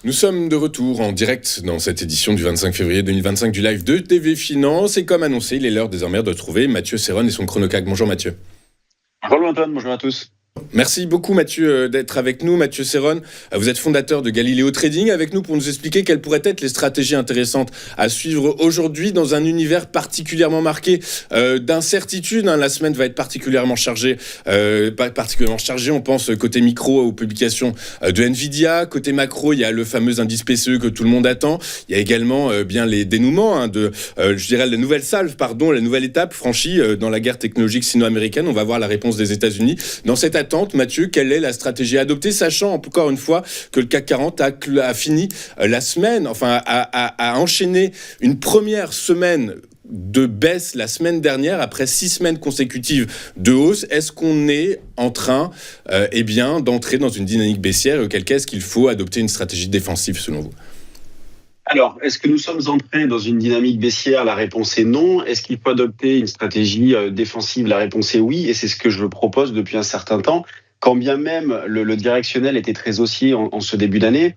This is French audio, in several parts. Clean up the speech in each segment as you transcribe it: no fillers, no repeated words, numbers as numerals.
Nous sommes de retour en direct dans cette édition du 25 février 2025 du live de TV Finance. Et comme annoncé, il est l'heure désormais de retrouver Mathieu Serron et son chronocac. Bonjour Mathieu. Bonjour Antoine, bonjour à tous. Merci beaucoup Mathieu d'être avec nous. Mathieu Serron, vous êtes fondateur de Galileo Trading, avec nous pour nous expliquer quelles pourraient être les stratégies intéressantes à suivre aujourd'hui dans un univers particulièrement marqué d'incertitude. La semaine va être particulièrement chargée. On pense côté micro aux publications de Nvidia. Côté macro, il y a le fameux indice PCE que tout le monde attend. Il y a également bien les dénouements la nouvelle étape franchie dans la guerre technologique sino-américaine. On va voir la réponse des États-Unis. Dans cette attente, Mathieu, quelle est la stratégie à adopter, sachant encore une fois que le CAC 40 a fini la semaine, a enchaîné une première semaine de baisse la semaine dernière après 6 semaines consécutives de hausse. Est-ce qu'on est en train d'entrer dans une dynamique baissière, auquel cas est-ce qu'il faut adopter une stratégie défensive selon vous ? Alors, est-ce que nous sommes entrés dans une dynamique baissière ? La réponse est non. Est-ce qu'il faut adopter une stratégie défensive ? La réponse est oui, et c'est ce que je propose depuis un certain temps. Quand bien même le directionnel était très haussier en ce début d'année,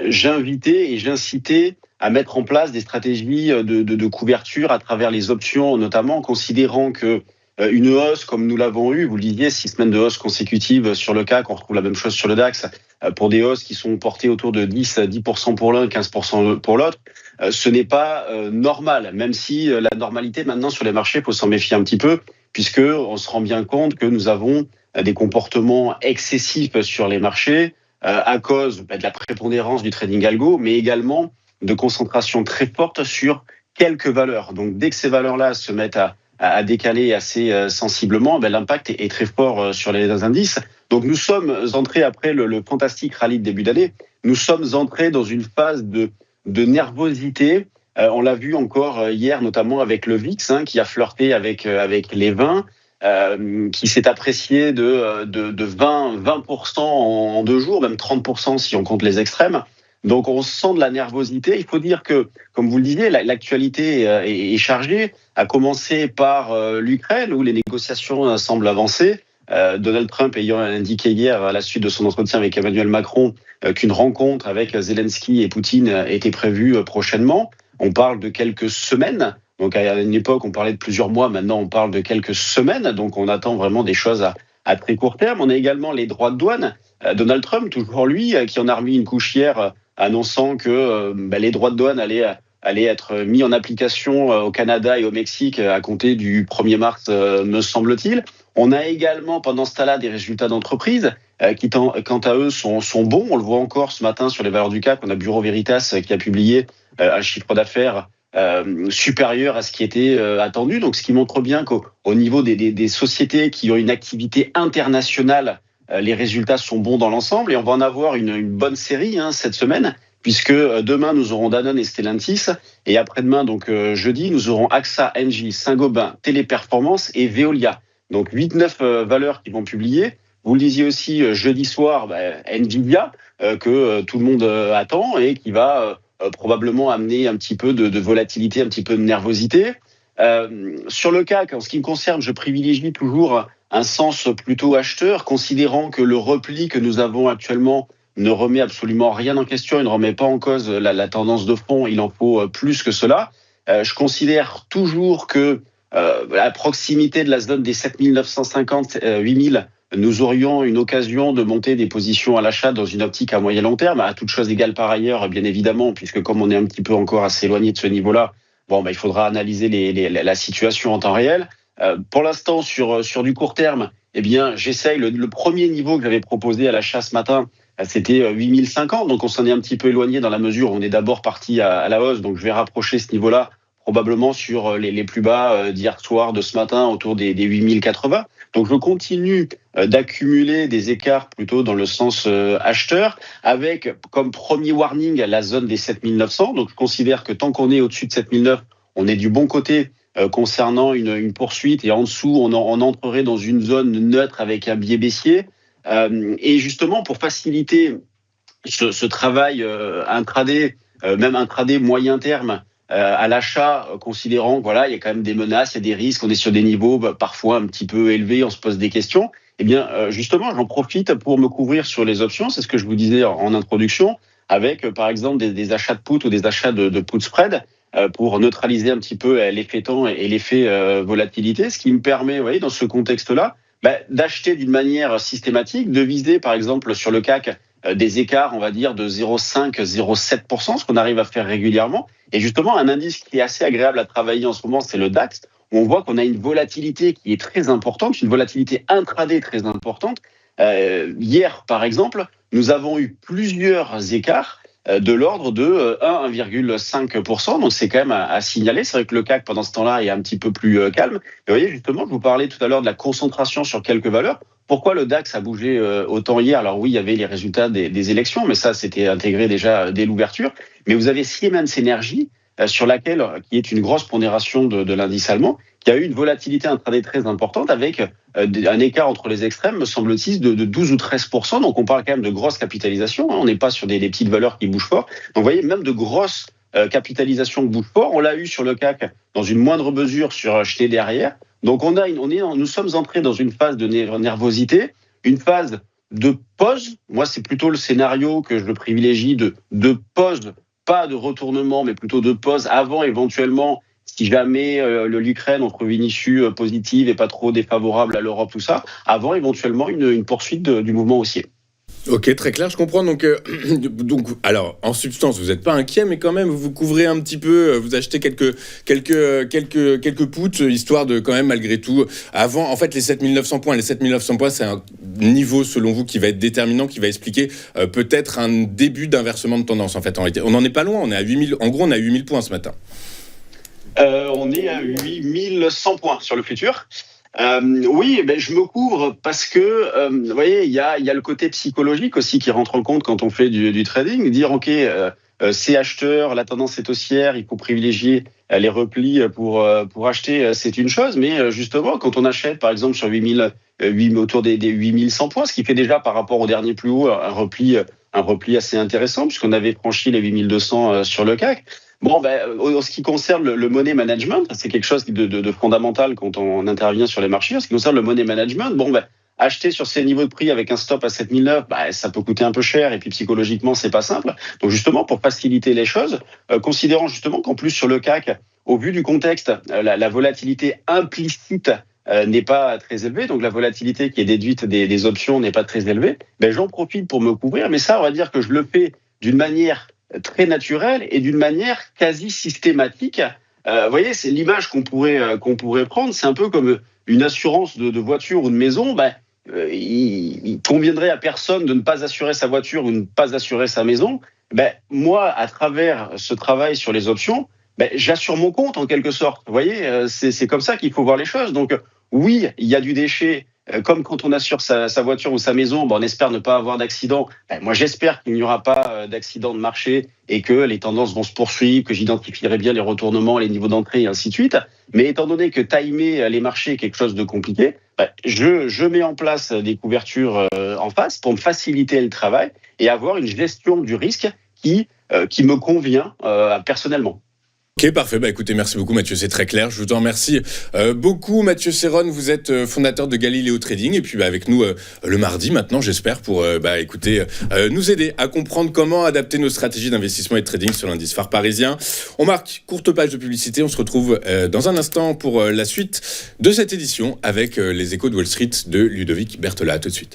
j'invitais et j'incitais à mettre en place des stratégies de couverture à travers les options, notamment considérant que une hausse, comme nous l'avons eu, vous le disiez, 6 semaines de hausse consécutives sur le CAC, on retrouve la même chose sur le DAX, pour des hausses qui sont portées autour de 10% pour l'un, 15% pour l'autre, ce n'est pas normal, même si la normalité maintenant sur les marchés, il faut s'en méfier un petit peu, puisqu'on se rend bien compte que nous avons des comportements excessifs sur les marchés à cause de la prépondérance du trading algo, mais également de concentration très forte sur quelques valeurs. Donc dès que ces valeurs-là se mettent à décaler assez sensiblement, l'impact est très fort sur les indices. Donc nous sommes entrés, après le fantastique rallye de début d'année, nous sommes entrés dans une phase de nervosité. On l'a vu encore hier, notamment avec le VIX, qui a flirté avec les 20, qui s'est apprécié de 20% en 2 jours, même 30% si on compte les extrêmes. Donc on sent de la nervosité. Il faut dire que, comme vous le disiez, l'actualité est chargée, à commencer par l'Ukraine, où les négociations semblent avancer. Donald Trump ayant indiqué hier, à la suite de son entretien avec Emmanuel Macron, qu'une rencontre avec Zelensky et Poutine était prévue prochainement. On parle de quelques semaines. Donc à une époque, on parlait de plusieurs mois. Maintenant, on parle de quelques semaines. Donc on attend vraiment des choses à très court terme. On a également les droits de douane. Donald Trump, toujours lui, qui en a remis une couche hier, annonçant que les droits de douane allaient être mis en application au Canada et au Mexique à compter du 1er mars, me semble-t-il. On a également, pendant ce temps-là, des résultats d'entreprise qui, quant à eux, sont bons. On le voit encore ce matin sur les valeurs du CAC. On a Bureau Veritas qui a publié un chiffre d'affaires supérieur à ce qui était attendu. Donc, ce qui montre bien qu'au niveau des sociétés qui ont une activité internationale, les résultats sont bons dans l'ensemble, et on va en avoir une bonne série cette semaine, puisque demain nous aurons Danone et Stellantis, et après-demain, donc jeudi, nous aurons AXA, Engie, Saint-Gobain, Téléperformance et Veolia. Donc 8-9 valeurs qui vont publier. Vous le disiez aussi jeudi soir, Nvidia, que tout le monde attend et qui va probablement amener un petit peu de volatilité, un petit peu de nervosité. Sur le CAC, en ce qui me concerne, je privilégie toujours un sens plutôt acheteur, considérant que le repli que nous avons actuellement ne remet absolument rien en question, il ne remet pas en cause la tendance de fond, il en faut plus que cela. Je considère toujours que à proximité de la zone des 7950, 8000, nous aurions une occasion de monter des positions à l'achat dans une optique à moyen long terme, à toute chose égale par ailleurs, bien évidemment, puisque comme on est un petit peu encore assez éloigné de ce niveau-là, il faudra analyser la situation en temps réel. Pour l'instant, sur du court terme, j'essaye le premier niveau que j'avais proposé à l'achat ce matin, c'était 8050, donc on s'en est un petit peu éloigné dans la mesure où on est d'abord parti à la hausse, donc je vais rapprocher ce niveau-là probablement sur les plus bas d'hier soir, de ce matin, autour des 8080. Donc je continue d'accumuler des écarts plutôt dans le sens acheteur, avec comme premier warning la zone des 7900. Donc je considère que tant qu'on est au-dessus de 7009, on est du bon côté concernant une poursuite, et en dessous, on entrerait dans une zone neutre avec un biais baissier. Et justement, pour faciliter ce travail intraday, même intraday moyen terme, à l'achat, considérant il y a quand même des menaces, il y a des risques, on est sur des niveaux parfois un petit peu élevés, on se pose des questions. Justement, j'en profite pour me couvrir sur les options, c'est ce que je vous disais en introduction, avec par exemple des achats de put ou des achats de put spread pour neutraliser un petit peu l'effet temps et l'effet volatilité, ce qui me permet, vous voyez, dans ce contexte-là, d'acheter d'une manière systématique, de viser par exemple sur le CAC des écarts, on va dire, de 0,5-0,7%, ce qu'on arrive à faire régulièrement. Et justement, un indice qui est assez agréable à travailler en ce moment, c'est le DAX, où on voit qu'on a une volatilité qui est très importante, une volatilité intraday très importante. Hier, par exemple, nous avons eu plusieurs écarts de l'ordre de 1,5%. Donc, c'est quand même à signaler. C'est vrai que le CAC, pendant ce temps-là, est un petit peu plus calme. Mais vous voyez, justement, je vous parlais tout à l'heure de la concentration sur quelques valeurs. Pourquoi le DAX a bougé autant hier? Alors oui, il y avait les résultats des élections, mais ça, c'était intégré déjà dès l'ouverture. Mais vous avez Siemens Energy, qui est une grosse pondération de l'indice allemand, qui a eu une volatilité intraday très importante avec un écart entre les extrêmes, me semble-t-il, de 12 ou 13%. Donc on parle quand même de grosses capitalisations. On n'est pas sur des petites valeurs qui bougent fort. Donc vous voyez, même de grosses capitalisations qui bougent fort. On l'a eu sur le CAC dans une moindre mesure sur Schneider hier. Donc nous sommes entrés dans une phase de nervosité, une phase de pause. Moi, c'est plutôt le scénario que je privilégie de pause, pas de retournement, mais plutôt de pause avant éventuellement, si jamais l'Ukraine on trouve une issue positive et pas trop défavorable à l'Europe, tout ça, avant éventuellement une poursuite du mouvement haussier. Ok, très clair, je comprends. Donc, alors, en substance, vous n'êtes pas inquiet, mais quand même, vous couvrez un petit peu, vous achetez quelques puts, histoire de quand même, malgré tout, avant, en fait, les 7900 points. Les 7900 points, c'est un niveau, selon vous, qui va être déterminant, qui va expliquer peut-être un début d'inversement de tendance, en fait, en réalité. On n'en est pas loin, on est à 8000, en gros, on est à 8000 points ce matin. On est à 8100 points sur le futur. Oui, je me couvre parce que, vous voyez, il y a le côté psychologique aussi qui rentre en compte quand on fait du trading. Dire, OK, c'est acheteur, la tendance est haussière, il faut privilégier les replis pour acheter, c'est une chose. Mais justement, quand on achète, par exemple, sur autour des 8100 points, ce qui fait déjà par rapport au dernier plus haut un repli assez intéressant, puisqu'on avait franchi les 8200 sur le CAC. Bon, en ce qui concerne le money management, c'est quelque chose de fondamental quand on intervient sur les marchés. En ce qui concerne le money management, acheter sur ces niveaux de prix avec un stop à 7009, ça peut coûter un peu cher et puis psychologiquement, c'est pas simple. Donc justement, pour faciliter les choses, considérant justement qu'en plus sur le CAC, au vu du contexte, la volatilité implicite n'est pas très élevée, donc la volatilité qui est déduite des options n'est pas très élevée, j'en profite pour me couvrir. Mais ça, on va dire que je le fais d'une manière très naturelle et d'une manière quasi systématique. Vous voyez, c'est l'image qu'on pourrait prendre. C'est un peu comme une assurance de voiture ou de maison. Il conviendrait à personne de ne pas assurer sa voiture ou de ne pas assurer sa maison. Moi, à travers ce travail sur les options, j'assure mon compte en quelque sorte. Vous voyez, c'est comme ça qu'il faut voir les choses. Donc oui, il y a du déchet. Comme quand on assure sa voiture ou sa maison, on espère ne pas avoir d'accident. Moi, j'espère qu'il n'y aura pas d'accident de marché et que les tendances vont se poursuivre, que j'identifierai bien les retournements, les niveaux d'entrée et ainsi de suite. Mais étant donné que timer les marchés est quelque chose de compliqué, je mets en place des couvertures en face pour me faciliter le travail et avoir une gestion du risque qui me convient personnellement. Ok, parfait. Écoutez, merci beaucoup Mathieu, c'est très clair. Je vous en remercie beaucoup. Mathieu Serron, vous êtes fondateur de Galileo Trading et puis avec nous le mardi maintenant, j'espère, pour nous aider à comprendre comment adapter nos stratégies d'investissement et de trading sur l'indice phare parisien. On marque courte page de publicité. On se retrouve dans un instant pour la suite de cette édition avec les échos de Wall Street de Ludovic Berthelot. À tout de suite.